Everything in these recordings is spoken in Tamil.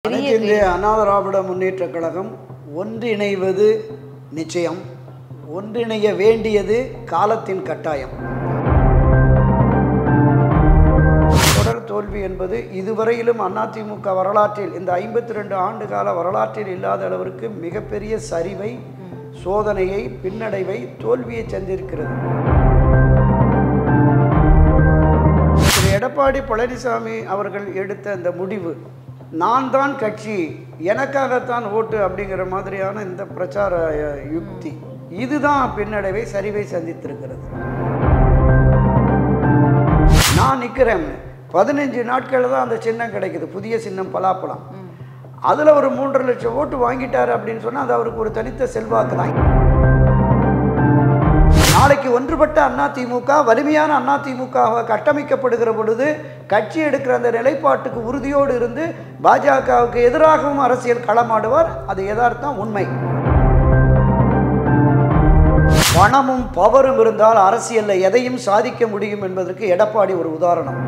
இந்திய அண்ணா திராவிட முன்னேற்றக் கழகம் ஒன்றிணைவது நிச்சயம், ஒன்றிணைய வேண்டியது காலத்தின் கட்டாயம். தொடர் தோல்வி என்பது இதுவரையிலும் அதிமுக வரலாற்றில், இந்த 52 ஆண்டு கால வரலாற்றில் இல்லாத அளவிற்கு மிகப்பெரிய சரிவை, சோதனையை, பின்னடைவை, தோல்வியை சந்திருக்கிறது. திரு எடப்பாடி பழனிசாமி அவர்கள் எடுத்த இந்த முடிவு, நான் தான் கட்சி, எனக்காகத்தான் ஓட்டு அப்படிங்கிற மாதிரியான இந்த பிரச்சார யுக்தி, இதுதான் பின்னடைவை, சரிவை சந்தித்திருக்கிறது. நான் நிற்கிறேன், 15 நாட்களில் தான் அந்த சின்னம் கிடைக்குது, புதிய சின்னம் பலாப்பழம். அதில் ஒரு 3.5 லட்சம் ஓட்டு வாங்கிட்டார் அப்படின்னு சொன்னால் அது அவருக்கு ஒரு தனித்த செல்வாக்கு தான். நாளைக்கு ஒன்றுபட்ட அதிமுக, வலிமையான அதிமுகவாக கட்டமைக்கப்படுகிற பொழுது கட்சி எடுக்கிற அந்த நிலைப்பாட்டுக்கு உறுதியோடு இருந்து பாஜகவுக்கு எதிராகவும் அரசியல் களமாடுவார். அது யதார்த்தம், உண்மை. பணமும் பவரும் இருந்தால் அரசியலில் எதையும் சாதிக்க முடியும் என்பதற்கு எடப்பாடி ஒரு உதாரணம்.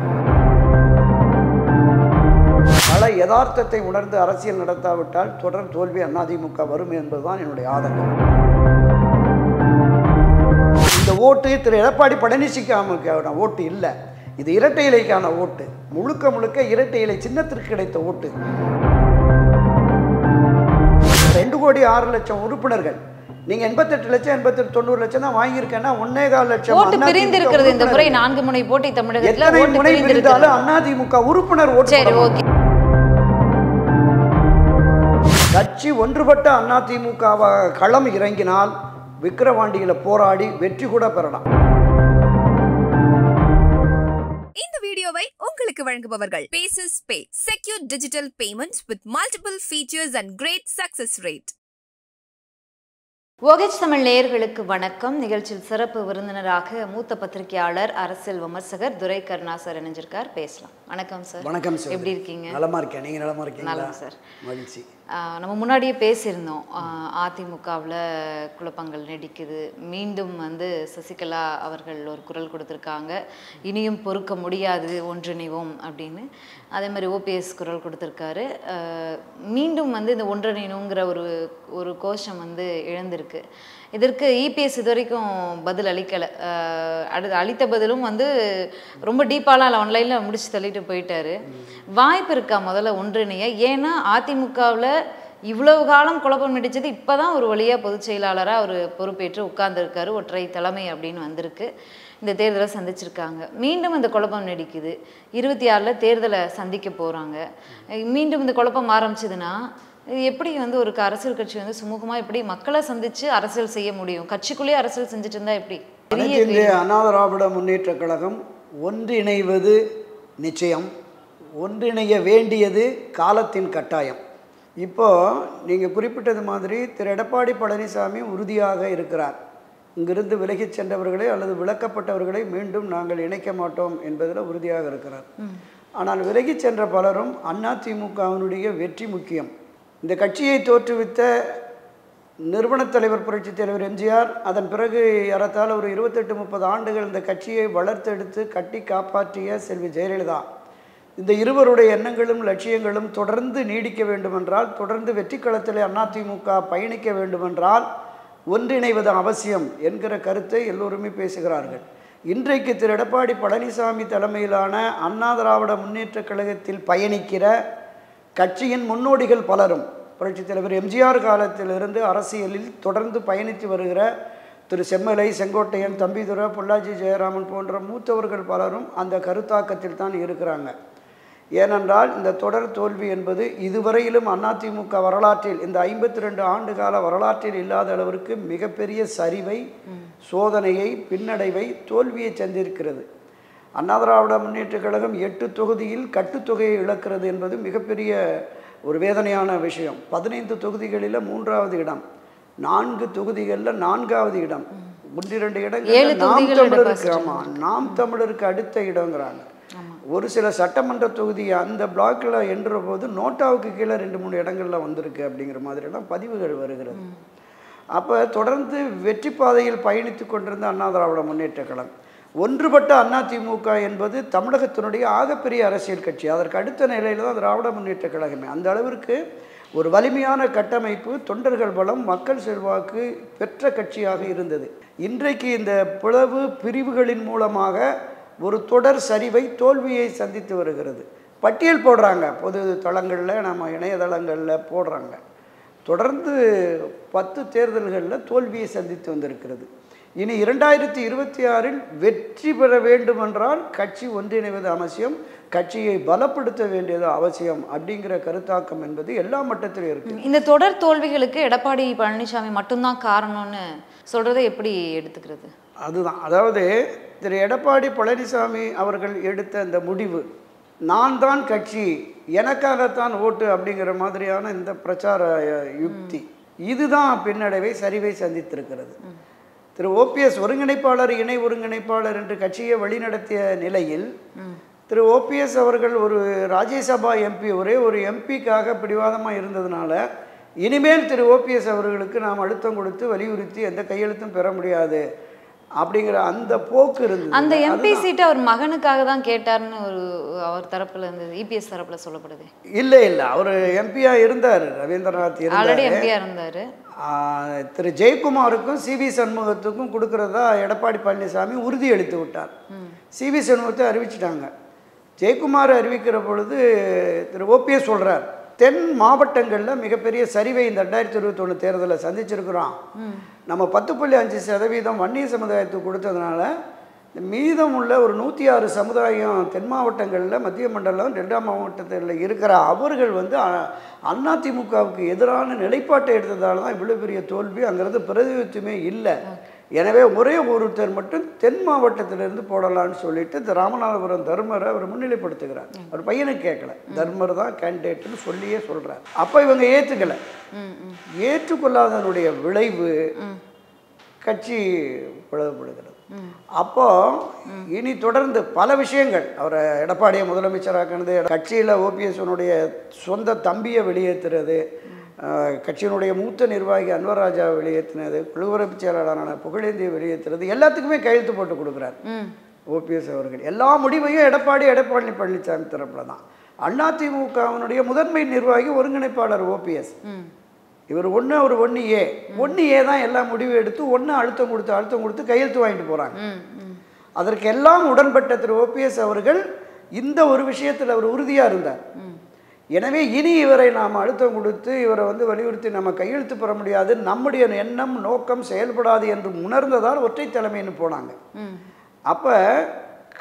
பல யதார்த்தத்தை உணர்ந்து அரசியல் நடத்தாவிட்டால் தொடர் தோல்வி அதிமுக வரும் என்பதுதான் என்னுடைய ஆதங்கம். இந்த ஓட்டு திரு எடப்பாடி பழனிசாமிக்கான ஓட்டு இல்லை, இது இரட்டை இலைக்கான ஓட்டு, முழுக்க முழுக்க இரட்டை இலை சின்னத்திற்கு கிடைத்த ஓட்டு. 2,06,00,000 உறுப்பினர்கள், நீங்க 88 லட்சம் 90 லட்சம் தான் வாங்கியிருக்கேன்னா 1.25 லட்சம் ஓட்டு பிரிந்திருக்கிறது. இந்த முறை 4 முனை போட்டி தமிழகத்துல ஓட்டு முனை பிரிந்தாலும் அதிமுக உறுப்பினர் ஓட்டு. கட்சி ஒன்றுபட்ட அதிமுகவாக களம் இறங்கினால் விக்கிரவாண்டியில போராடி வெற்றி கூட பெறலாம். இந்த வீடியோவை உங்களுக்கு வழங்குபவர்கள் பேசஸ் pay, secure digital payments with multiple features and great success rate. OH Tamil நேயர்களுக்கு வணக்கம். நிகழ்ச்சியில் சிறப்பு விருந்தினராக மூத்த பத்திரிகையாளர், அரசியல் விமர்சகர் துரை கருணா சார் இணைஞ்சிருக்கார். பேசலாம். வணக்கம் சார். வணக்கம் சார். எப்படி இருக்கீங்க? நலமா இருக்கேன். நீங்க நலமா இருக்கீங்களா? நலம் சார். மகிழ்ச்சி. நம்ம முன்னாடியே பேசியிருந்தோம், அதிமுகவில் குழப்பங்கள் நீடிக்குது. மீண்டும் சசிகலா அவர்கள் ஒரு குரல் கொடுத்துருக்காங்க, இனியும் பொறுக்க முடியாது, ஒன்றிணைவோம் அப்படின்னு. அதே மாதிரி OPS குரல் கொடுத்துருக்காரு. மீண்டும் இந்த ஒன்றிணைணுங்கிற ஒரு கோஷம் இழந்திருக்கு. இதற்கு EPS இது வரைக்கும் பதில் அளிக்கலை. அளித்த பதிலும் ரொம்ப டீப்பாலாம் ஆன்லைனில் முடிச்சு தள்ளிட்டு போயிட்டாரு. வாய்ப்பு இருக்கா முதல்ல ஒன்றிணைய? ஏன்னா அதிமுகவில் இவ்வளவு காலம் குழப்பம் நடிச்சது இப்போ தான் ஒரு வழியாக பொதுச் செயலாளராக அவர் பொறுப்பேற்று உட்கார்ந்துருக்காரு. ஒற்றை தலைமை அப்படின்னு வந்திருக்கு. இந்த தேர்தலை சந்திச்சிருக்காங்க. மீண்டும் இந்த குழப்பம் நீடிக்குது. 26 தேர்தலை சந்திக்க போகிறாங்க. மீண்டும் இந்த குழப்பம் ஆரம்பிச்சதுன்னா இது எப்படி ஒரு அரசியல் கட்சி சுமூகமாக எப்படி மக்களை சந்தித்து அரசியல் செய்ய முடியும்? கட்சிக்குள்ளேயே அரசியல் செஞ்சுட்டு இருந்தால் எப்படி? இந்திய அண்ணா திராவிட முன்னேற்றக் கழகம் ஒன்றிணைவது நிச்சயம், ஒன்றிணைய வேண்டியது காலத்தின் கட்டாயம். இப்போது நீங்கள் குறிப்பிட்டது மாதிரி திரு எடப்பாடி பழனிசாமி உறுதியாக இருக்கிறார். இங்கிருந்து விலகிச் சென்றவர்களை அல்லது விலக்கப்பட்டவர்களை மீண்டும் நாங்கள் இணைக்க மாட்டோம் என்பதில் உறுதியாக இருக்கிறார். ஆனால் விலகிச் சென்ற பலரும் அதிமுகவினுடைய வெற்றி முக்கியம். இந்த கட்சியை தோற்றுவித்த நிறுவனத் தலைவர் புரட்சித் தலைவர் எம்ஜிஆர், அதன் பிறகு ஏறத்தாழ ஒரு 28-30 ஆண்டுகள் இந்த கட்சியை வளர்த்தெடுத்து கட்டி காப்பாற்றிய செல்வி ஜெயலலிதா, இந்த இருவருடைய எண்ணங்களும் லட்சியங்களும் தொடர்ந்து நீடிக்க வேண்டுமென்றால், தொடர்ந்து வெற்றி களத்தில் அதிமுக பயணிக்க வேண்டுமென்றால் ஒன்றிணைவது அவசியம் என்கிற கருத்தை எல்லோருமே பேசுகிறார்கள். இன்றைக்கு திரு எடப்பாடி பழனிசாமி தலைமையிலான அண்ணா திராவிட முன்னேற்றக் கழகத்தில் பயணிக்கிற கட்சியின் முன்னோடிகள் பலரும், புரட்சித் தலைவர் எம்ஜிஆர் காலத்திலிருந்து அரசியலில் தொடர்ந்து பயணித்து வருகிற திரு செம்மலை, செங்கோட்டையன், தம்பிதுரை, பொள்ளாச்சி ஜெயராமன் போன்ற மூத்தவர்கள் பலரும் அந்த கருத்தாக்கத்தில் தான் இருக்கிறாங்க. ஏனென்றால் இந்த தொடர் தோல்வி என்பது இதுவரையிலும் அதிமுக வரலாற்றில், இந்த 52 ஆண்டு கால வரலாற்றில் இல்லாத அளவிற்கு மிகப்பெரிய சரிவை, சோதனையை, பின்னடைவை, தோல்வியை சந்திருக்கிறது. அண்ணா திராவிட முன்னேற்றக் கழகம் 8 தொகுதியில் கட்டுத்தொகையை இழக்கிறது என்பது மிகப்பெரிய ஒரு வேதனையான விஷயம். 15 தொகுதிகளில் 3வது இடம், 4 தொகுதிகளில் 4வது இடம், 1-2 இடங்களில் நாம் தமிழருக்கு, ஆமாம், நாம் தமிழருக்கு அடுத்த இடங்கிறாங்க. ஒரு சில சட்டமன்ற தொகுதி அந்த பிளாக்கில் என்ற போது நோட்டாவுக்கு கீழே 2-3 இடங்களில் வந்திருக்கு அப்படிங்கிற மாதிரிலாம் பதிவுகள் வருகிறது. அப்போ தொடர்ந்து வெற்றி பாதையில் பயணித்து கொண்டிருந்த அண்ணா திராவிட முன்னேற்றக் கழகம் ஒன்றுபட்ட அதிமுக என்பது தமிழகத்தினுடைய ஆகப்பெரிய அரசியல் கட்சி. அதற்கு அடுத்த நிலையில் தான் திராவிட முன்னேற்ற கழகமே. அந்த அளவிற்கு ஒரு வலிமையான கட்டமைப்பு, தொண்டர்கள் பலம், மக்கள் செல்வாக்கு பெற்ற கட்சியாக இருந்தது. இன்றைக்கு இந்த பிளவு பிரிவுகளின் மூலமாக ஒரு தொடர் சரிவை, தோல்வியை சந்தித்து வருகிறது. பட்டியல் போடுறாங்க, பொது தளங்களில், நம்ம இணையதளங்களில் போடுறாங்க. தொடர்ந்து 10 தேர்தல்களில் தோல்வியை சந்தித்து வந்திருக்கிறது. இனி 2026இல் வெற்றி பெற வேண்டுமென்றால் கட்சி ஒன்றிணைவது அவசியம், கட்சியை பலப்படுத்த வேண்டியது அவசியம் அப்படிங்கிற கருத்தாக்கம் என்பது எல்லா மட்டத்திலும் இருக்கு. இந்த தொடர் தோல்விகளுக்கு எடப்பாடி பழனிசாமி மட்டும்தான் காரணம்னு சொல்றதை எப்படி எடுத்துக்கிறது? அதுதான், அதாவது திரு எடப்பாடி பழனிசாமி அவர்கள் எடுத்த அந்த முடிவு, நான் தான் கட்சி, எனக்காகத்தான் ஓட்டு அப்படிங்கிற மாதிரியான இந்த பிரச்சார யுக்தி, இதுதான் பின்னடைவை, சரிவை சந்தித்திருக்கிறது. திரு ஓபிஎஸ் ஒருங்கிணைப்பாளர், இணை ஒருங்கிணைப்பாளர் என்று கட்சியை வழிநடத்திய நிலையில் திரு ஓபிஎஸ் அவர்கள் ஒரு ராஜ்யசபா எம்பி, ஒரே ஒரு எம்பிக்காக பிடிவாதமாக இருந்ததுனால இனிமேல் திரு ஓபிஎஸ் அவர்களுக்கு நாம் அழுத்தம் கொடுத்து வலியுறுத்தி எந்த கையெழுத்தும் பெற முடியாது அப்படிங்கிற அந்த போக்கு இருந்தது. அந்த எம்பி சீட்டை அவர் மகனுக்காக தான் கேட்டார்னு ஒரு அவர் தரப்புல இருந்தது, இபிஎஸ் தரப்புல சொல்லப்படுது. இல்லை இல்லை, அவர் எம்பியா இருந்தார், ரவீந்திரநாத் ஆல்ரெடி எம்பியா இருந்தார். திரு ஜெயக்குமாருக்கும் சிவி சண்முகத்துக்கும் கொடுக்கறதா எடப்பாடி பழனிசாமி உறுதி அளித்து விட்டார். சிவி சண்முகத்தை அறிவிச்சிட்டாங்க. ஜெயக்குமார் அறிவிக்கிற பொழுது திரு ஓபிஎஸ் சொல்கிறார், தென் மாவட்டங்களில் மிகப்பெரிய சரிவை இந்த 2021 தேர்தலில் சந்திச்சிருக்கிறோம். நம்ம 10.5% வன்னிய சமுதாயத்துக்கு கொடுத்ததுனால மீதம் உள்ள ஒரு 106 சமுதாயம் தென் மாவட்டங்களில், மத்திய மண்டலம், டெல்டா மாவட்டத்தில் இருக்கிற அவர்கள் வந்து அதிமுகவுக்கு எதிரான நிலைப்பாட்டை எடுத்ததால தான் இவ்வளோ பெரிய தோல்வி. அங்கிறது பிரதிநிதித்துவமே இல்லை. எனவே ஒரே ஒருத்தர் மட்டும் தென் மாவட்டத்திலிருந்து போடலான்னு சொல்லிட்டு இந்த ராமநாதபுரம் தர்மரை அவர் முன்னிலைப்படுத்துகிறார். அவர் பையனுக்கு கேட்கல, தர்மர் தான் கேண்டிடேட்னு சொல்லியே சொல்கிறார். அப்போ இவங்க ஏற்றுக்கலை. ஏற்றுக்கொள்ளாதனுடைய விளைவு கட்சி பிளவுபடுகிறது. அப்போ இனி தொடர்ந்து பல விஷயங்கள், அவரை எடப்பாடியை முதலமைச்சராக்கினது, கட்சியில் ஓபிஎஸ்னுடைய சொந்த தம்பியை வெளியேற்றுறது, கட்சியினுடைய மூத்த நிர்வாகி அன்வர்ராஜா வெளியேற்றினது, குழுவுறுப்பு செயலாளரான புகழேந்தியை வெளியேற்றுறது, எல்லாத்துக்குமே கையெழுத்து போட்டு கொடுக்குறார் ஓபிஎஸ் அவர்கள். எல்லா முடிவையும் எடப்பாடி பழனிசாமி தரப்புல தான். அதிமுகவினுடைய முதன்மை நிர்வாகி ஒருங்கிணைப்பாளர் ஓபிஎஸ். இவர் அவர் 1A தான் எல்லா முடிவும் எடுத்து அழுத்தம் கொடுத்து கையெழுத்து வாங்கிட்டு போகிறாங்க. அதற்கு எல்லாம் உடன்பட்ட திரு ஓபிஎஸ் அவர்கள் இந்த ஒரு விஷயத்தில் அவர் உறுதியாக இருந்தார். எனவே இனி இவரை நாம் அழுத்தம் கொடுத்து இவரை வந்து வலியுறுத்தி நம்ம கையெழுத்து பெற முடியாது, நம்முடைய எண்ணம் நோக்கம் செயல்படாது என்று உணர்ந்ததால் ஒற்றை தலைமைன்னு போனாங்க. அப்போ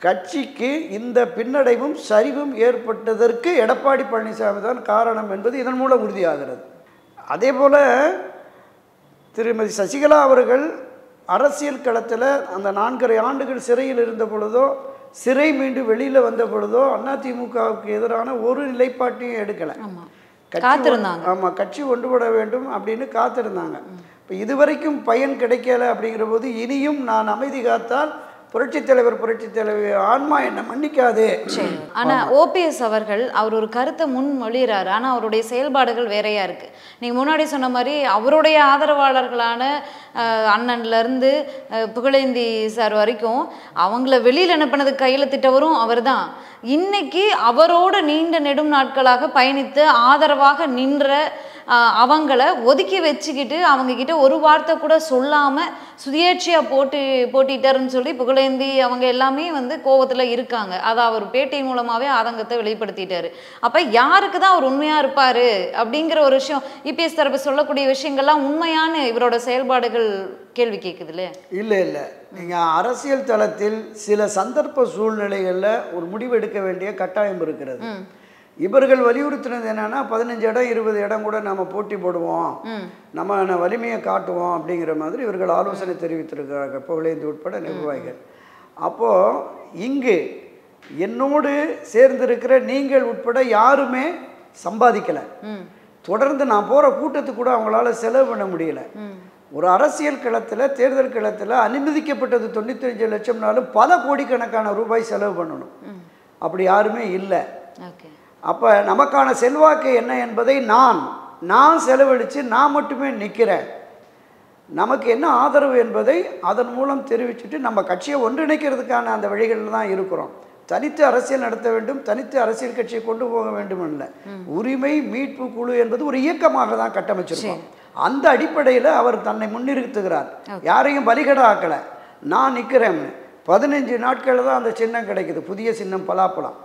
கட்சிக்கு இந்த பின்னடைவும் சரிவும் ஏற்பட்டதற்கு எடப்பாடி பழனிசாமி தான் காரணம் என்பது இதன் மூலம் உறுதியாகிறது. அதே போல் திருமதி சசிகலா அவர்கள் அரசியல் களத்தில் அந்த 4.5 ஆண்டுகள் சிறையில் இருந்த பொழுதோ, சிறை மீண்டும் வெளியில் வந்த பொழுதோ அதிமுகவுக்கு எதிரான ஒரு நிலைப்பாட்டையும் எடுக்கலை. ஆமாம், கட்சி ஒன்றுபட வேண்டும் அப்படின்னு காத்திருந்தாங்க. இப்போ இதுவரைக்கும் பயன் கிடைக்கல அப்படிங்கிற போது இனியும் நான் அமைதி காத்தால் புரட்சித் தலைவி ஆன்மா என்ன மன்னிக்காது. ஆனா ஓபிஎஸ் அவர்கள் அவர் ஒரு கருத்தை முன்மொழிகிறார், ஆனா அவருடைய செயல்பாடுகள் வேறையா இருக்கு. நீங்க முன்னாடி சொன்ன மாதிரி அவருடைய ஆதரவாளர்களான அண்ணன்ல இருந்து புகழேந்தி சார் வரைக்கும் அவங்கள வெளியில் அனுப்பினதுக்கு கையெழுத்திட்டவரும் அவர் தான். இன்னைக்கு அவரோட நீண்ட நெடும் நாட்களாக பயணித்து ஆதரவாக நின்ற அவங்கள ஒதுக்கி வச்சுக்கிட்டு அவங்க கிட்ட ஒரு வார்த்தை கூட சொல்லாம சுயேட்சையா போட்டிட்டாருன்னு சொல்லி புகழேந்தி அவங்க எல்லாமே வந்து கோபத்துல இருக்காங்க. அதை அவர் பேட்டி மூலமாவே ஆதங்கத்தை வெளிப்படுத்திட்டாரு. அப்ப யாருக்கு தான் அவர் உண்மையா இருப்பாரு அப்படிங்கிற ஒரு விஷயம், இபிஎஸ் தரப்பு சொல்லக்கூடிய விஷயங்கள்லாம் உண்மையான இவரோட செயல்பாடுகள் கேள்வி கேட்குது இல்லையா? இல்லை, நீங்கள் அரசியல் தளத்தில் சில சந்தர்ப்ப சூழ்நிலைகளில் ஒரு முடிவு எடுக்க வேண்டிய கட்டாயம் இருக்கிறது. இவர்கள் வலியுறுத்தினது என்னன்னா 15 இடம் 20 இடம் கூட நம்ம போட்டி போடுவோம், நம்ம வலிமையை காட்டுவோம் அப்படிங்கிற மாதிரி இவர்கள் ஆலோசனை தெரிவித்திருக்கிறார்கள், புகழேந்தி உட்பட நிர்வாகிகள். அப்போது இங்கு என்னோடு சேர்ந்திருக்கிற நீங்கள் உட்பட யாருமே சம்பாதிக்கலை. தொடர்ந்து நான் போகிற கூட்டத்துக்கு கூட அவங்களால செலவு பண்ண முடியல. ஒரு அரசியல் களத்தில், தேர்தல் களத்தில் அனுமதிக்கப்பட்டது 95 லட்சம்னாலும் பல கோடிக்கணக்கான ரூபாய் செலவு பண்ணணும். அப்படி யாருமே இல்லை. அப்போ நமக்கான செல்வாக்கு என்ன என்பதை நான் செலவழித்து நான் மட்டுமே நிற்கிறேன். நமக்கு என்ன ஆதரவு என்பதை அதன் மூலம் தெரிவிச்சுட்டு நம்ம கட்சியை ஒன்றிணைக்கிறதுக்கான அந்த வழிகளில் தான் இருக்கிறோம். தனித்து அரசியல் நடத்த வேண்டும், தனித்து அரசியல் கட்சியை கொண்டு போக வேண்டும் இல்லை. உரிமை மீட்பு குழு என்பது ஒரு இயக்கமாக தான் கட்டமைச்சிருக்கோம். அந்த அடிப்படையில் அவர் தன்னை முன்னிறுத்துகிறார். யாரையும் பலிகட ஆக்கலை. நான் நிற்கிறேன்னு 15 நாட்களில் தான் அந்த சின்னம் கிடைக்குது, புதிய சின்னம் பலாப்பழம்.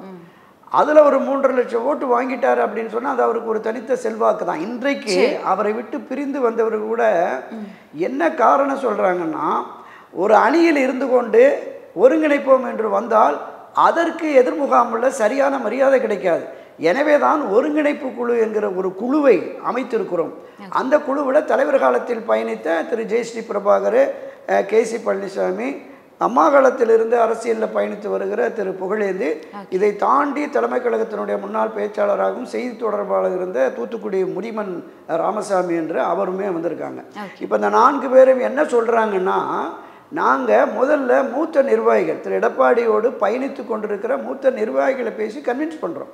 அதில் ஒரு 3.5 லட்சம் ஓட்டு வாங்கிட்டார் அப்படின்னு சொன்னால் அது அவருக்கு ஒரு தனித்த செல்வாக்கு தான். இன்றைக்கு அவரை விட்டு பிரிந்து வந்தவர் கூட என்ன காரணம் சொல்கிறாங்கன்னா, ஒரு அணியில் இருந்து கொண்டு ஒருங்கிணைப்போம் என்று வந்தால் அதற்கு எதிர்முகாமில் சரியான மரியாதை கிடைக்காது. எனவே தான் ஒருங்கிணைப்பு குழு என்கிற ஒரு குழுவை அமைத்திருக்கிறோம். அந்த குழுவில் தலைவர் காலத்தில் பயணித்த திரு ஜெயஸ்ரீ பிரபாகர், கேசி பழனிசாமி, அம்மா காலத்திலிருந்து அரசியலில் பயணித்து வருகிற திரு புகழேந்தி, இதை தாண்டி தலைமை கழகத்தினுடைய முன்னாள் பேச்சாளராகவும் செய்தி தொடர்பாளர் இருந்த தூத்துக்குடி முடிமன் ராமசாமி என்று அவருமே வந்திருக்காங்க. இப்போ இந்த 4 பேரும் என்ன சொல்கிறாங்கன்னா, நாங்கள் முதல்ல மூத்த நிர்வாகிகள் திரு எடப்பாடியோடு பயணித்து கொண்டிருக்கிற மூத்த நிர்வாகிகளை பேசி கன்வின்ஸ் பண்ணுறோம்.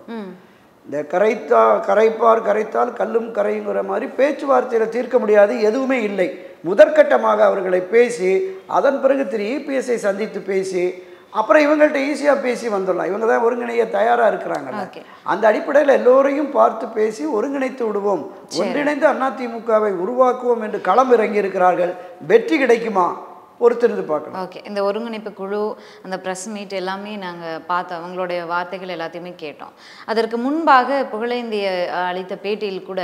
இந்த கரைத்தால் கல்லும் கரையுங்கிற மாதிரி பேச்சுவார்த்தையில் தீர்க்க முடியாது, எதுவுமே இல்லை. முதற்கட்டமாக அவர்களை பேசி அதன் பிறகு திரு இபிஎஸ்ஐ சந்தித்து பேசி அப்புறம் இவங்கள்ட்ட ஈஸியாக பேசி வந்துடலாம். இவங்க தான் ஒருங்கிணைய தயாராக இருக்கிறாங்கல்ல. அந்த அடிப்படையில் எல்லோரையும் பார்த்து பேசி ஒருங்கிணைத்து விடுவோம், ஒன்றிணைந்து அதிமுகவை உருவாக்குவோம் என்று களம் இறங்கி இருக்கிறார்கள். வெற்றி கிடைக்குமா? பொறுத்திருந்து பார்க்கலாம். ஓகே, இந்த ஒருங்கிணைப்பு குழு, அந்த ப்ரெஸ் மீட் எல்லாமே நாங்கள் பார்த்தோம், அவங்களுடைய வார்த்தைகள் எல்லாத்தையுமே கேட்டோம். அதற்கு முன்பாக புகழேந்திய அளித்த பேட்டியில் கூட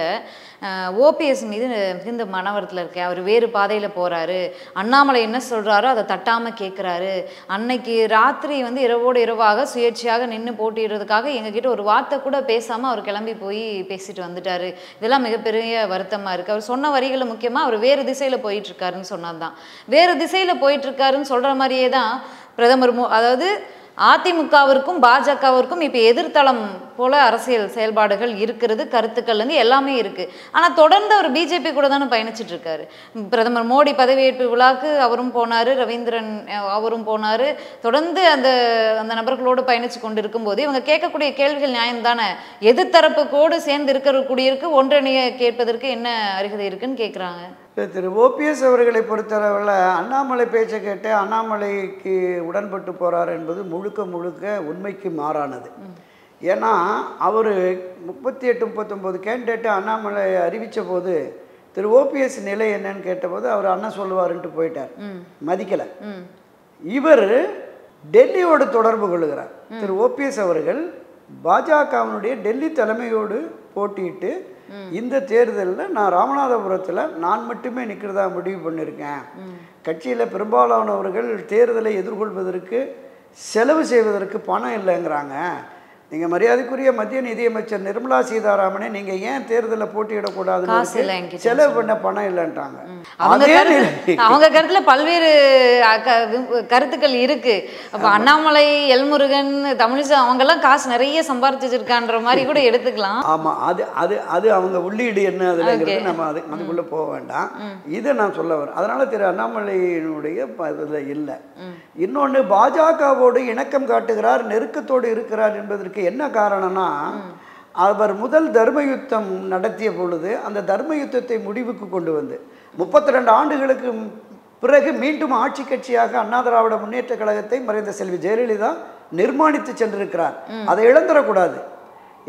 ஓபிஎஸ் மீது மிகுந்த மனவரத்தில் இருக்கேன், அவர் வேறு பாதையில் போகிறாரு, அண்ணாமலை என்ன சொல்கிறாரோ அதை தட்டாமல் கேட்குறாரு, அன்னைக்கு ராத்திரி வந்து இரவோடு இரவாக சுயேட்சையாக நின்று போட்டிடுறதுக்காக எங்ககிட்ட ஒரு வார்த்தை கூட பேசாமல் அவர் கிளம்பி போய் பேசிட்டு வந்துட்டாரு, இதெல்லாம் மிகப்பெரிய வருத்தமாக இருக்குது. அவர் சொன்ன வரிகளை முக்கியமாக அவர் வேறு திசையில் போயிட்டுருக்காருன்னு சொன்னது தான். வேறு திசையில் போயிட்டு இருக்காருன்னு சொல்ற மாதிரியே தான் பிரதமர் அதாவது அதிமுகவிற்கும் பாஜகவிற்கும் இப்போ எதிர்த்தளம் போல அரசியல் செயல்பாடுகள் இருக்கிறது, கருத்துக்கள் வந்து எல்லாமே இருக்கு. ஆனால் தொடர்ந்து அவர் பிஜேபி கூட தானே பயணிச்சுட்டு இருக்காரு. பிரதமர் மோடி பதவியேற்பு விழாக்கு அவரும் போனாரு, ரவீந்திரன் அவரும் போனாரு, தொடர்ந்து அந்த அந்த நபர்களோடு பயணிச்சு கொண்டு இருக்கும்போது இவங்க கேட்கக்கூடிய கேள்விகள் நியாயம் தானே. எதிர்த்தரப்புக்கோடு சேர்ந்து இருக்கக்கூடியிருக்கு ஒன்றிணைய கேட்பதற்கு என்ன அருகதை இருக்குன்னு கேட்குறாங்க. திரு ஓபிஎஸ் அவர்களை பொறுத்தளவில் அண்ணாமலை பேச்சை கேட்டு அண்ணாமலைக்கு உடன்பட்டு போகிறார் என்பது முழுக்க உண்மைக்கு மாறானது. ஏன்னா அவர் 38-39 கேண்டிடேட்டு அண்ணாமலை அறிவித்த போது திரு ஓபிஎஸ் நிலை என்னன்னு கேட்டபோது அவர் அண்ணன் சொல்லுவாருன்ட்டு போயிட்டார், மதிக்கலை. இவர் டெல்லியோடு தொடர்பு கொள்கிறார். திரு ஓபிஎஸ் அவர்கள் பாஜகவினுடைய டெல்லி தலைமையோடு போட்டியிட்டு இந்த தேர்தலில் நான் ராமநாதபுரத்தில் நான் மட்டுமே நிற்கிறதா முடிவு பண்ணியிருக்கேன், கட்சியில் பெரும்பாலானவர்கள் தேர்தலை எதிர்கொள்வதற்கு செலவு செய்வதற்கு பணம் இல்லைங்கிறாங்க, நீங்கள் மரியாதைக்குரிய மத்திய நிதியமைச்சர் நிர்மலா சீதாராமனே நீங்கள் ஏன் தேர்தலில் போட்டியிடக்கூடாதுன்னு செலவு பண்ண பணம் இல்லைன்றாங்க. அவங்க கருத்துல பல்வேறு கருத்துக்கள் இருக்கு. அப்ப அண்ணாமலை, எல்முருகன், தமிழிசை அவங்கெல்லாம் காசு நிறைய சம்பாரிச்சிருக்கான்ற மாதிரி கூட எடுத்துக்கலாம். ஆமா, அது அது அது அவங்க உள்ளீடு என்ன அதுலங்கிறது நம்ம அதுக்குள்ள போக வேண்டாம். இதை நான் சொல்ல வரேன். அதனால திரு அண்ணாமலையினுடைய இதில் இல்லை. இன்னொன்று, பாஜகவோடு இணக்கம் காட்டுகிறார், நெருக்கத்தோடு இருக்கிறார் என்பதற்கு என்ன காரணம்னா, அவர் முதல் தர்ம யுத்தம் நடத்திய பொழுது அந்த தர்ம யுத்தத்தை முடிவுக்கு கொண்டு வந்து 32 ஆண்டுகளுக்கு பிறகு மீண்டும் ஆட்சி கட்சியாக அண்ணா திராவிட முன்னேற்ற கழகத்தை மறைந்த செல்வி ஜெயலலிதா நிர்மாணித்து சென்றிருக்கிறார். அதை இழந்துடக்கூடாது.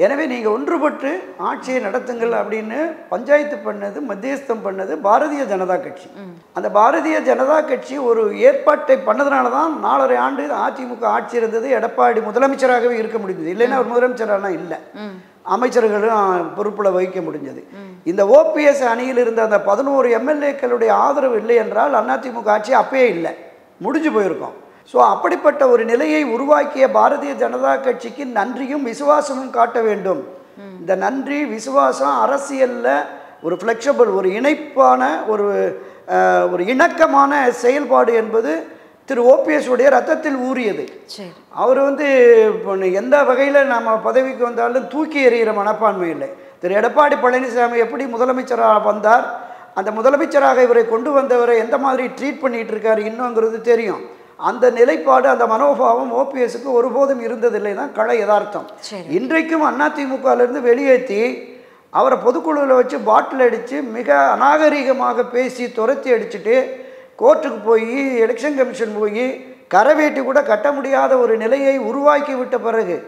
எனவே நீங்கள் ஒன்றுபட்டு ஆட்சியை நடத்துங்கள் அப்படின்னு பஞ்சாயத்து பண்ணது, மத்தியஸ்தம் பண்ணது பாரதிய ஜனதா கட்சி. அந்த பாரதிய ஜனதா கட்சி ஒரு ஏற்பாட்டை பண்ணதுனால தான் 4.5 ஆண்டு அதிமுக ஆட்சி இருந்தது. எடப்பாடி முதலமைச்சராகவே இருக்க முடிந்தது. இல்லைன்னா ஒரு முதலமைச்சரானா இல்லை, அமைச்சர்களும் பொறுப்பில் வகிக்க முடிஞ்சது. இந்த ஓபிஎஸ் அணியில் இருந்த அந்த 11 எம்எல்ஏக்களுடைய ஆதரவு இல்லை என்றால் அதிமுக ஆட்சி அப்பயே இல்லை, முடிஞ்சு போயிருக்கோம். ஸோ அப்படிப்பட்ட ஒரு நிலையை உருவாக்கிய பாரதிய ஜனதா கட்சிக்கு நன்றியும் விசுவாசமும் காட்ட வேண்டும். இந்த நன்றி விசுவாசம் அரசியலில் ஒரு ஃப்ளெக்சிபிள், ஒரு இணைப்பான, ஒரு இணக்கமான செயல்பாடு என்பது திரு ஓபிஎஸ் உடைய ரத்தத்தில் ஊறியது. அவர் எந்த வகையில் நம்ம பதவிக்கு வந்தாலும் தூக்கி எறிகிற மனப்பான்மை இல்லை. திரு எடப்பாடி பழனிசாமி எப்படி முதலமைச்சராக வந்தார், அந்த முதலமைச்சராக இவரை கொண்டு வந்தவரை எந்த மாதிரி ட்ரீட் பண்ணிகிட்டு இருக்காரு இன்னுங்கிறது தெரியும். அந்த நிலைப்பாடு, அந்த மனோபாவம் ஓபிஎஸ்க்கு ஒருபோதும் இருந்ததில்லை தான் கள யதார்த்தம். இன்றைக்கும் அதிமுகவிலிருந்து வெளியேற்றி அவரை பொதுக்குழுவில் வச்சு பாட்டில் அடித்து மிக அநாகரீகமாக பேசி துரத்தி அடிச்சுட்டு கோர்ட்டுக்கு போய் எலெக்ஷன் கமிஷன் போய் கரவேட்டி கூட கட்ட முடியாத ஒரு நிலையை உருவாக்கி விட்ட பிறகு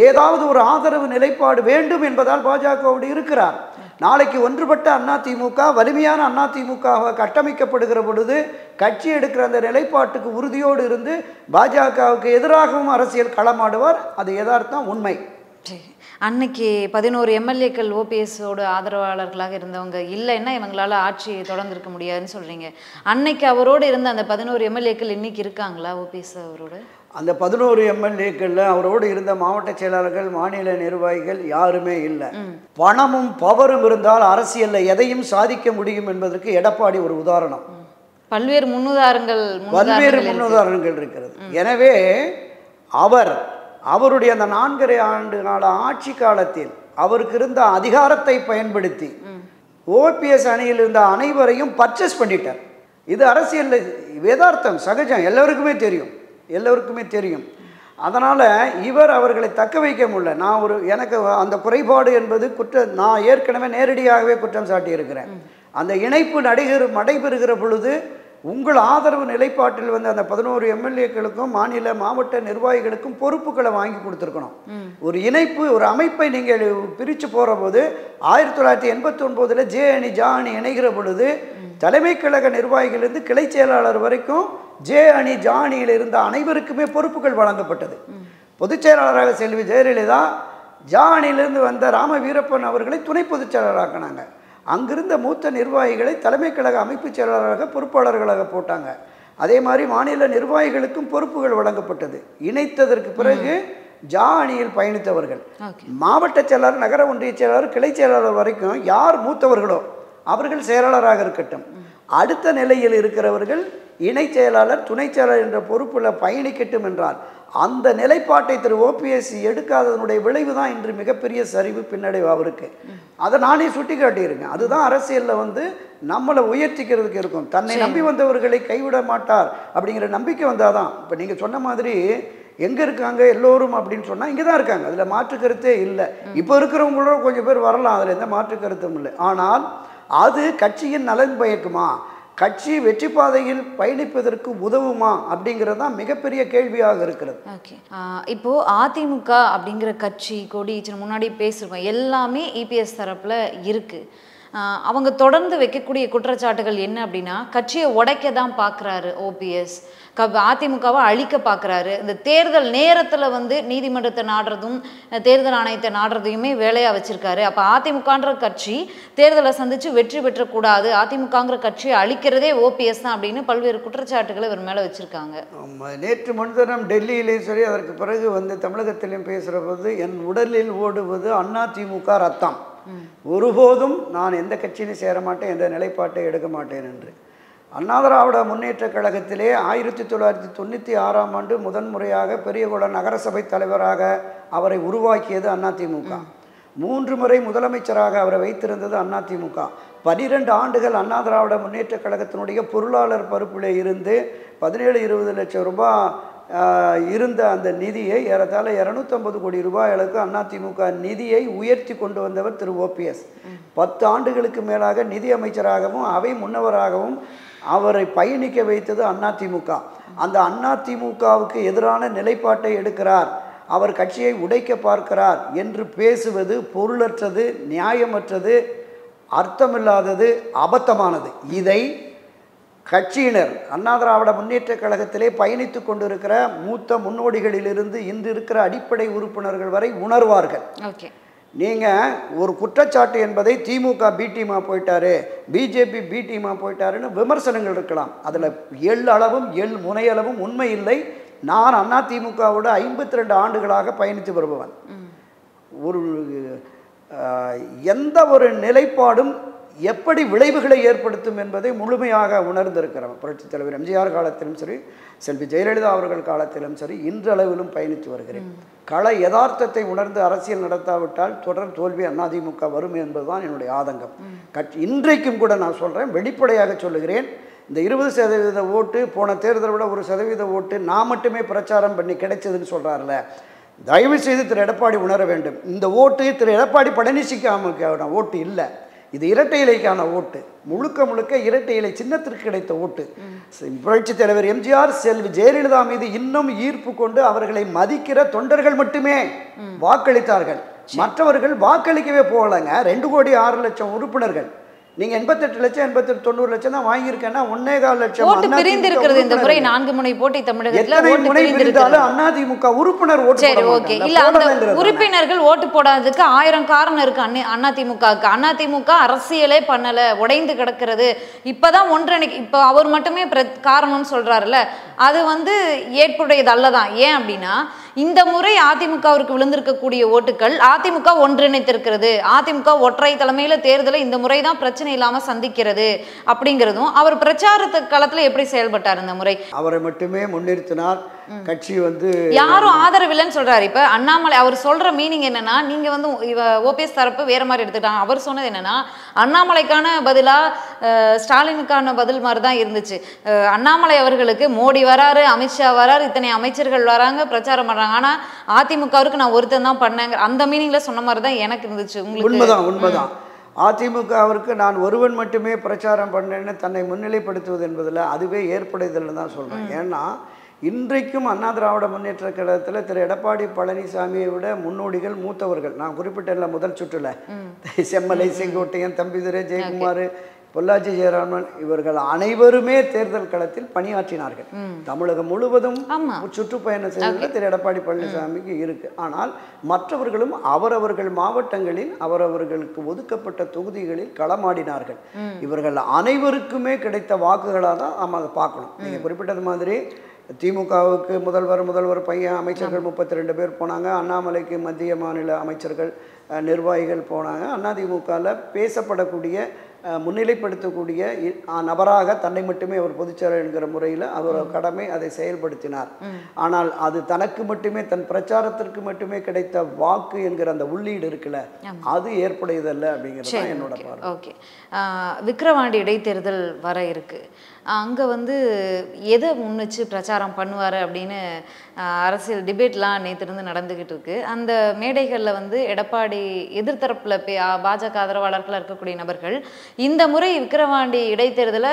ஏதாவது ஒரு ஆதரவு நிலைப்பாடு வேண்டும் என்பதால் பாஜகவோடு இருக்கிறார். நாளைக்கு ஒன்றுபட்ட அதிமுக வலிமையான அதிமுகவை கட்டமைக்கப்படுகிற பொழுது கட்சி எடுக்கிற அந்த நிலைப்பாட்டுக்கு உறுதியோடு இருந்து பாஜகவுக்கு எதிராகவும் அரசியல் களமாடுவார். அது யதார்த்தம், உண்மை. அன்னைக்கு 11 எம்எல்ஏக்கள் ஓபிஎஸோட ஆதரவாளர்களாக இருந்தவங்க இல்லைன்னா இவங்களால ஆட்சியை தொடர்ந்துருக்க முடியாதுன்னு சொல்கிறீங்க. அன்னைக்கு அவரோடு இருந்த அந்த 11 எம்எல்ஏக்கள் இன்னைக்கு இருக்காங்களா ஓபிஎஸ் அவரோட? அந்த 11 எம்எல்ஏக்களில் அவரோடு இருந்த மாவட்ட செயலாளர்கள், மாநில நிர்வாகிகள் யாருமே இல்லை. பணமும் பவரும் இருந்தால் அரசியலில் எதையும் சாதிக்க முடியும் என்பதற்கு எடப்பாடி ஒரு உதாரணம். பல்வேறு முன்னுதாரணங்கள் இருக்கிறது. எனவே அவருடைய அந்த 4.5 ஆண்டு கால ஆட்சி காலத்தில் அவருக்கு இருந்த அதிகாரத்தை பயன்படுத்தி ஓபிஎஸ் அணியில் இருந்த அனைவரையும் பர்ச்சேஸ் பண்ணிட்டார். இது அரசியல் யதார்த்தம், சகஜம், எல்லோருக்குமே தெரியும். அதனால் அவர்களை தக்க வைக்க முடியல. எனக்கு அந்த குறைபாடு என்பது நான் ஏற்கனவே நேரடியாகவே குற்றம் சாட்டியிருக்கிறேன். அந்த இணைப்பு நடைபெறுகிற பொழுது உங்கள் ஆதரவு நிலைப்பாட்டில் வந்து அந்த 11 எம்எல்ஏக்களுக்கும் மாநில மாவட்ட நிர்வாகிகளுக்கும் பொறுப்புகளை வாங்கி கொடுத்துருக்கணும். ஒரு இணைப்பு, ஒரு அமைப்பை நீங்கள் பிரித்து போகிற போது 1989 ஜே அணி ஜா அணி இணைகிற பொழுது தலைமை கழக நிர்வாகிகளிலிருந்து கிளை செயலாளர் வரைக்கும் ஜே அணி ஜா அணியில் இருந்த அனைவருக்குமே பொறுப்புகள் வழங்கப்பட்டது. பொதுச் செயலாளராக செல்வி ஜெயலலிதா, ஜா அணியிலிருந்து வந்த ராம வீரப்பன் அவர்களை துணை பொதுச் செயலாளராக்கினாங்க. அங்கிருந்த மூத்த நிர்வாகிகளை தலைமை கழக அமைப்பு செயலாளராக பொறுப்பாளர்களாக போட்டாங்க. அதே மாதிரி மாநில நிர்வாகிகளுக்கும் பொறுப்புகள் வழங்கப்பட்டது. இணைத்ததற்கு பிறகு ஜா அணியில் பயணித்தவர்கள் மாவட்ட செயலாளர், நகர ஒன்றிய செயலாளர், கிளை செயலாளர் வரைக்கும் யார் மூத்தவர்களோ அவர்கள் செயலாளராக இருக்கட்டும். அடுத்த நிலையில் இருக்கிறவர்கள் இணை செயலாளர், துணை செயலாளர் என்ற பொறுப்பில் பயணிக்கட்டும் என்றால் அந்த நிலைப்பாட்டை திரு ஓபிஎஸ் எடுக்காததனுடைய விளைவு தான் இன்று மிகப்பெரிய சரிவு, பின்னடைவு அவருக்கு. அதை நானே சுட்டி காட்டியிருக்கேன். அதுதான் அரசியலில் வந்து நம்மளை உயர்த்திக்கிறதுக்கு இருக்கும். தன்னை நம்பி வந்தவர்களை கைவிட மாட்டார் அப்படிங்கிற நம்பிக்கை வந்தால் தான். இப்போ நீங்கள் சொன்ன மாதிரி எங்கே இருக்காங்க எல்லோரும் அப்படின்னு சொன்னால் இங்கே தான் இருக்காங்க, அதில் மாற்று கருத்தே இல்லை. இப்போ இருக்கிறவங்களோட கொஞ்சம் பேர் வரலாம், அதில் எந்த மாற்று கருத்தும் இல்லை. ஆனால் அது கட்சியின் நலன் பயக்குமா, கட்சி வெற்றி பாதையில் பயணிப்பதற்கு உதவுமா அப்படிங்கிறது தான் மிகப்பெரிய கேள்வியாக இருக்கிறது. ஓகே, இப்போ அதிமுக அப்படிங்கிற கட்சி கொடி முன்னாடி பேசுகிறோம், எல்லாமே இபிஎஸ் தரப்பில் இருக்குது. அவங்க தொடர்ந்து வைக்கக்கூடிய குற்றச்சாட்டுகள் என்ன அப்படின்னா, கட்சியை உடைக்க தான் பார்க்குறாரு ஓபிஎஸ், அதிமுகவை அழிக்க பார்க்குறாரு. இந்த தேர்தல் நேரத்தில் வந்து நீதிமன்றத்தை நாடுறதும் தேர்தல் ஆணையத்தை நாடுறதையுமே வேலையாக வச்சுருக்காரு. அப்போ அதிமுகன்ற கட்சி தேர்தலை சந்தித்து வெற்றி பெற்றக்கூடாது, அதிமுகங்கிற கட்சியை அழிக்கிறதே ஓபிஎஸ் தான் அப்படின்னு பல்வேறு குற்றச்சாட்டுகளை இவர் மேலே வச்சுருக்காங்க. நேற்று முன்தினம் டெல்லியிலேயும் சரி, அதற்கு பிறகு வந்து தமிழகத்திலையும் பேசுகிற போது என் உடலில் ஓடுவது அதிமுக ரத்தம், ஒருபோதும் நான் எந்த கட்சியிலும் சேர மாட்டேன், எந்த நிலைப்பாட்டை எடுக்க மாட்டேன் என்று. அண்ணா திராவிட முன்னேற்ற கழகத்திலே 1996ஆம் ஆண்டு முதன்முறையாக பெரியகுள நகரசபை தலைவராக அவரை உருவாக்கியது அதிமுக. 3 முறை முதலமைச்சராக அவரை வைத்திருந்தது அதிமுக. 12 ஆண்டுகள் அண்ணா திராவிட முன்னேற்ற கழகத்தினுடைய பொருளாளர் பொறுப்பில் இருந்து 17-20 லட்சம் ரூபாய் இருந்த அந்த நிதியை ஏறத்தாழ 250 கோடி ரூபாய்களுக்கு அதிமுக நிதியை உயர்த்தி கொண்டு வந்தவர் திரு ஓபிஎஸ். 10 ஆண்டுகளுக்கு மேலாக நிதி அமைச்சராகவும் அவை முன்னவராகவும் அவரை பயணிக்க வைத்தது அதிமுக. அந்த அதிமுகவுக்கு எதிரான நிலைப்பாட்டை எடுக்கிறார், அவர் கட்சியை உடைக்க பார்க்கிறார் என்று பேசுவது பொருளற்றது, நியாயமற்றது, அர்த்தமில்லாதது, அபத்தமானது. இதை கட்சியினர் அண்ணா திராவிட முன்னேற்ற கழகத்திலே பயணித்து கொண்டிருக்கிற மூத்த முன்னோடிகளிலிருந்து இன்று இருக்கிற அடிப்படை உறுப்பினர்கள் வரை உணர்வார்கள். நீங்கள் ஒரு குற்றச்சாட்டு என்பதை திமுக பி டீமாக போயிட்டாரு, பிஜேபி பி டீமாக போயிட்டாருன்னு விமர்சனங்கள் இருக்கலாம். அதில் எள்ளளவும் முனையளவும் உண்மை இல்லை. நான் அதிமுகவோட 52 ஆண்டுகளாக பயணித்து வருபவன். ஒரு எந்த ஒரு நிலைப்பாடும் எப்படி விளைவுகளை ஏற்படுத்தும் என்பதை முழுமையாக உணர்ந்திருக்கிறவன். புரட்சித் தலைவர் எம்ஜிஆர் காலத்திலும் சரி, செல்வி ஜெயலலிதா அவர்கள் காலத்திலும் சரி, இன்றளவிலும் பயணித்து வருகிறேன். கள யதார்த்தத்தை உணர்ந்து அரசியல் நடத்தாவிட்டால் தொடர் தோல்வி அதிமுக வரும் என்பதுதான் என்னுடைய ஆதங்கம். இன்றைக்கும் கூட நான் சொல்கிறேன், வெளிப்படையாக சொல்லுகிறேன், இந்த 20% ஓட்டு போன தேர்தலை விட 1% ஓட்டு நான் மட்டுமே பிரச்சாரம் பண்ணி கிடைச்சதுன்னு சொல்கிறார்ல, தயவு செய்து திரு எடப்பாடி உணர வேண்டும். இந்த ஓட்டு திரு எடப்பாடி பழனிசாமிக்கான ஓட்டு இல்லை, இது இரட்டை இலைக்கான ஓட்டு. முழுக்க முழுக்க இரட்டை இலை சின்னத்திற்கு கிடைத்த ஓட்டு. புரட்சித் தலைவர் எம்ஜிஆர், செல்வி ஜெயலலிதா மீது இன்னும் ஈர்ப்பு கொண்டு அவர்களை மதிக்கிற தொண்டர்கள் மட்டுமே வாக்களித்தார்கள். மற்றவர்கள் வாக்களிக்கவே போகலைங்க. 2,06,00,000 உறுப்பினர்கள். நீங்க 88 லட்சம் 88 90 லட்சம் தான் வாங்கியிருக்கேன்னா 1.25 லட்சம் ஓட்டு பிரிந்திருக்கிறது. இந்த முறை 4 முனை போட்டி தமிழகத்துல ஓட்டு பிரிந்திருக்கிறது. அதிமுக உறுப்பினர் ஓட்டு சரி, ஓகே. இல்ல, அந்த உறுப்பினர்கள் ஓட்டு போடாததுக்கு 1000 காரணம் இருக்கு அதிமுகவுக்கு. அதிமுக அரசியலே பண்ணல, உடைந்து கிடக்கிறது. இப்பதான் ஒன்றிணைக்கு இப்ப அவர் மட்டுமே காரணம்னு சொல்றாருல்ல, அது ஏற்புடையது அல்லதான். ஏன் அப்படின்னா, இந்த முறை அதிமுகவிற்கு விழுந்திருக்கக்கூடிய ஓட்டுகள் அதிமுக ஒன்றிணைத்திருக்கிறது. அதிமுக ஒற்றை தலைமையில தேர்தலை இந்த முறை தான் பிரச்சனை இல்லாம சந்திக்கிறது அப்படிங்கிறதும், அவர் பிரச்சாரத்து காலத்துல எப்படி செயல்பட்டார் இந்த முறை? அவரை மட்டுமே முன்னிறுத்தினார். கட்சி யாரும் ஆதரவில்லைன்னு சொல்றாரு. இப்ப அண்ணாமலை அவர் சொல்ற மீனிங் என்னன்னா, நீங்க ஓபிஎஸ் தரப்பு வேற மாதிரி எடுத்துட்டாங்க. அவர் சொன்னது என்னன்னா, அண்ணாமலைக்கான பதிலா ஸ்டாலினுக்கான பதில் மாதிரி தான் இருந்துச்சு. அண்ணாமலை அவர்களுக்கு மோடி வராரு, அமித்ஷா வராரு, இத்தனை அமைச்சர்கள் வராங்க, பிரச்சாரம் பண்றாங்க, ஆனா அதிமுகவுக்கு நான் ஒருத்தன் தான் பண்ணேங்க, அந்த மீனிங்ல சொன்ன மாதிரி தான் எனக்கு இருந்துச்சு. உண்மைதான் உண்மைதான். அதிமுகவிற்கு நான் ஒருவன் மட்டுமே பிரச்சாரம் பண்ணேன்னு தன்னை முன்னிலைப்படுத்துவது என்பதில் அதுவே ஏற்படுதல்னு தான் சொல்கிறேன். ஏன்னா இன்றைக்கும் அண்ணா திராவிட முன்னேற்ற கழகத்தில் திரு எடப்பாடி பழனிசாமியை விட முன்னோடிகள் மூத்தவர்கள். நான் குறிப்பிட்ட முதல் சுற்றுல செம்மலை, செங்கோட்டையன், தம்பிதுரை, ஜெயக்குமார், பொள்ளாச்சி ஜெயராமன் இவர்கள் அனைவருமே தேர்தல் களத்தில் பணியாற்றினார்கள். தமிழகம் முழுவதும் சுற்றுப்பயணம் செய்தது திரு எடப்பாடி பழனிசாமிக்கு இருக்கு. ஆனால் மற்றவர்களும் அவரவர்கள் மாவட்டங்களில் அவரவர்களுக்கு ஒதுக்கப்பட்ட தொகுதிகளில் களமாடினார்கள். இவர்கள் அனைவருக்குமே கிடைத்த வாக்குகளாக தான் நாம் அதை பார்க்கணும். நீங்கள் குறிப்பிட்டது மாதிரி திமுகவுக்கு முதல்வர் பையன் அமைச்சர்கள் 32 பேர் போனாங்க. அண்ணாமலைக்கு மத்திய மாநில அமைச்சர்கள் நிர்வாகிகள் போனாங்க. அதிமுகவில் பேசப்படக்கூடிய முன்னிலைப்படுத்தக்கூடிய நபராக தன்னை மட்டுமே அவர் பொதுச்செயலர் என்கிற முறையில் அவர் கடமை அதை செயல்படுத்தினார். ஆனால் அது தனக்கு மட்டுமே தன் பிரச்சாரத்திற்கு மட்டுமே கிடைத்த வாக்கு என்கிற அந்த உள்ளீடு இருக்குல்ல, அது ஏற்புடையதல்ல அப்படிங்கிறது தான் என்னோட பார்வை. ஓகே, விக்கிரவாண்டி இடைத்தேர்தல் வர இருக்கு. அங்கே எதை முன்னிச்சு பிரச்சாரம் பண்ணுவார் அப்படின்னு அரசியல் டிபேட்லாம் நேற்றிருந்து நடந்துக்கிட்டு இருக்கு. அந்த மேடைகளில் எடப்பாடி எதிர்த்தரப்பில் பாஜக ஆதரவாளர்களாக இருக்கக்கூடிய நபர்கள் இந்த முறை விக்கிரவாண்டி இடைத்தேர்தலை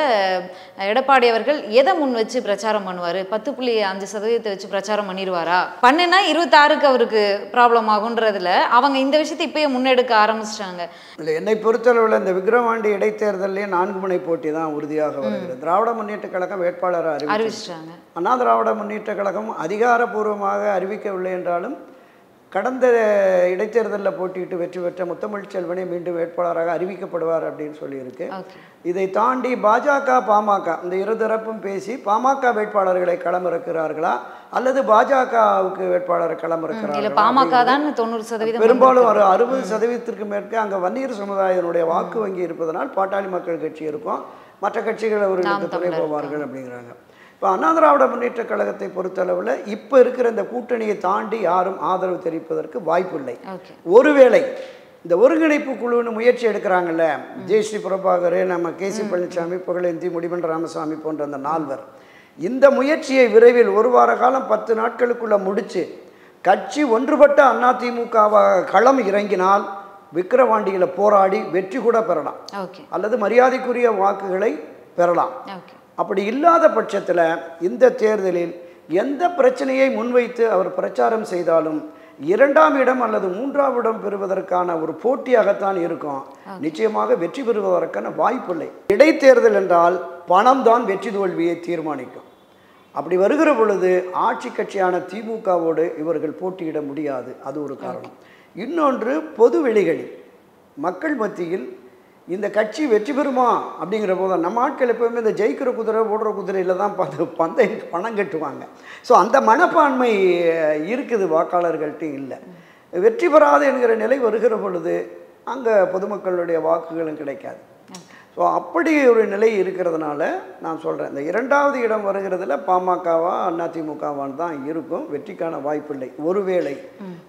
எடப்பாடி அவர்கள் எதை முன் வச்சு பிரச்சாரம் பண்ணுவார்? 10.5% வச்சு பிரச்சாரம் பண்ணிடுவாரா? பண்ணுனா 26க்கு அவருக்கு ப்ராப்ளம் ஆகுன்றதுல அவங்க இந்த விஷயத்தை இப்பயே முன்னெடுக்க ஆரம்பிச்சிட்டாங்க. இல்லை, என்னை பொறுத்தளவில் இந்த விக்கிரவாண்டி இடைத்தேர்தலே 4 முனை போட்டி தான் உறுதியாக வருகிறது. திராவிட முன்னேற்ற கழகம் வேட்பாளரை அறிவிச்சிட்டாங்க. அண்ணா திராவிட முன்னேற்ற கழகம் அதிகாரப்பூர்வமாக அறிவிக்கவில்லை என்றாலும் கடந்த இடைத்தேர்தலில் போட்டியிட்டு வெற்றி பெற்ற முத்தமிழ் செல்வனே மீண்டும் வேட்பாளராக அறிவிக்கப்படுவார் அப்படின்னு சொல்லியிருக்கு. இதை தாண்டி பாஜக பாமக இந்த இருதரப்பும் பேசி பாமக வேட்பாளர்களை களமிறக்கிறார்களா அல்லது பாஜகவுக்கு வேட்பாளரை களமிறக்கிறார்களா? பாமக தான் 90%, பெரும்பாலும் ஒரு 60%க்கு மேற்கு அங்கே வன்னியர் சமுதாயத்தினுடைய வாக்கு வங்கி இருப்பதனால் பாட்டாளி மக்கள் கட்சி இருக்கும், மற்ற கட்சிகள் அவர்களுக்கு துணை போவார்கள் அப்படிங்கிறாங்க. இப்போ அண்ணா திராவிட முன்னேற்ற கழகத்தை பொறுத்தளவில் இப்போ இருக்கிற இந்த கூட்டணியை தாண்டி யாரும் ஆதரவு தெரிவிப்பதற்கு வாய்ப்பில்லை. ஒருவேளை இந்த ஒருங்கிணைப்பு குழுன்னு முயற்சி எடுக்கிறாங்கல்ல, ஜெயஸ்ரீ பிரபாகர், நம்ம கேசி பழனிசாமி, புகழேந்தி, முடிமன் ராமசாமி போன்ற அந்த 4 இந்த முயற்சியை விரைவில் 1 வார காலம் 10 நாட்களுக்குள்ளே முடித்து கட்சி ஒன்றுபட்ட அதிமுகவாக களம் இறங்கினால் விக்கிரவாண்டியில் போராடி வெற்றி கூட பெறலாம் அல்லது மரியாதைக்குரிய வாக்குகளை பெறலாம். அப்படி இல்லாத பட்சத்தில் இந்த தேர்தலில் எந்த பிரச்சனையை முன்வைத்து அவர் பிரச்சாரம் செய்தாலும் 2ஆம் இடம் அல்லது 3ஆம் இடம் பெறுவதற்கான ஒரு போட்டியாகத்தான் இருக்கும். நிச்சயமாக வெற்றி பெறுவதற்கான வாய்ப்பில்லை. இடைத்தேர்தல் என்றால் பணம் தான் வெற்றி தோல்வியை தீர்மானிக்கும். அப்படி வருகிற பொழுது ஆட்சி கட்சியான திமுகவோடு இவர்கள் போட்டியிட முடியாது. அது ஒரு காரணம். இன்னொன்று, பொது வெளிகளில் மக்கள் மத்தியில் இந்த கட்சி வெற்றி பெறுமா அப்படிங்கிற போது நம்ம ஆட்கள் எப்போவுமே இந்த ஜெயிக்கிற குதிரை ஓடுற குதிரையில் தான் பணம் கட்டுவாங்க. ஸோ அந்த மனப்பான்மை இருக்குது வாக்காளர்கள்ட்ட இல்லை. வெற்றி பெறாது என்கிற நிலை வருகிற பொழுது அங்கே பொதுமக்களுடைய வாக்குகளும் கிடைக்காது. ஸோ அப்படி ஒரு நிலை இருக்கிறதுனால நான் சொல்கிறேன், இந்த 2ஆவது இடம் வருகிறதுல பாமகவா அதிமுகவான் தான் இருக்கும். வெற்றிக்கான வாய்ப்பில்லை. ஒருவேளை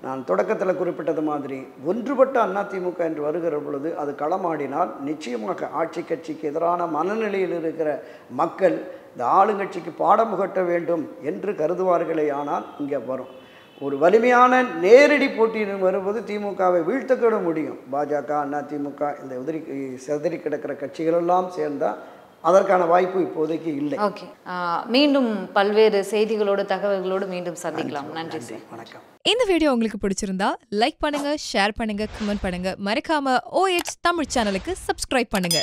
நான் தொடக்கத்தில் குறிப்பிட்டது மாதிரி ஒன்றுபட்ட அதிமுக என்று வருகிற பொழுது அது களமாடினால் நிச்சயமாக ஆட்சி கட்சிக்கு எதிரான மனநிலையில் இருக்கிற மக்கள் இந்த ஆளுங்கட்சிக்கு பாடம் புகட்ட வேண்டும் என்று கருதுவார்களே ஆனால் இங்கே வரும். ஒரு வலிமையான நேரடி போட்டியின் வரும்போது திமுகவை வீழ்த்தக்கூட முடியும். பாஜக, அதிமுக இந்த சிதறி கிடக்கிற கட்சிகளெல்லாம் சேர்ந்தால் அதற்கான வாய்ப்பு இப்போதைக்கு இல்லை. ஓகே, மீண்டும் பல்வேறு செய்திகளோடு தகவல்களோடு மீண்டும் சந்திக்கலாம். நன்றி சார். வணக்கம். இந்த வீடியோ உங்களுக்கு பிடிச்சிருந்தா லைக் பண்ணுங்க, ஷேர் பண்ணுங்க, கமெண்ட் பண்ணுங்க. மறக்காம OH தமிழ் சேனலுக்கு சப்ஸ்கிரைப் பண்ணுங்க.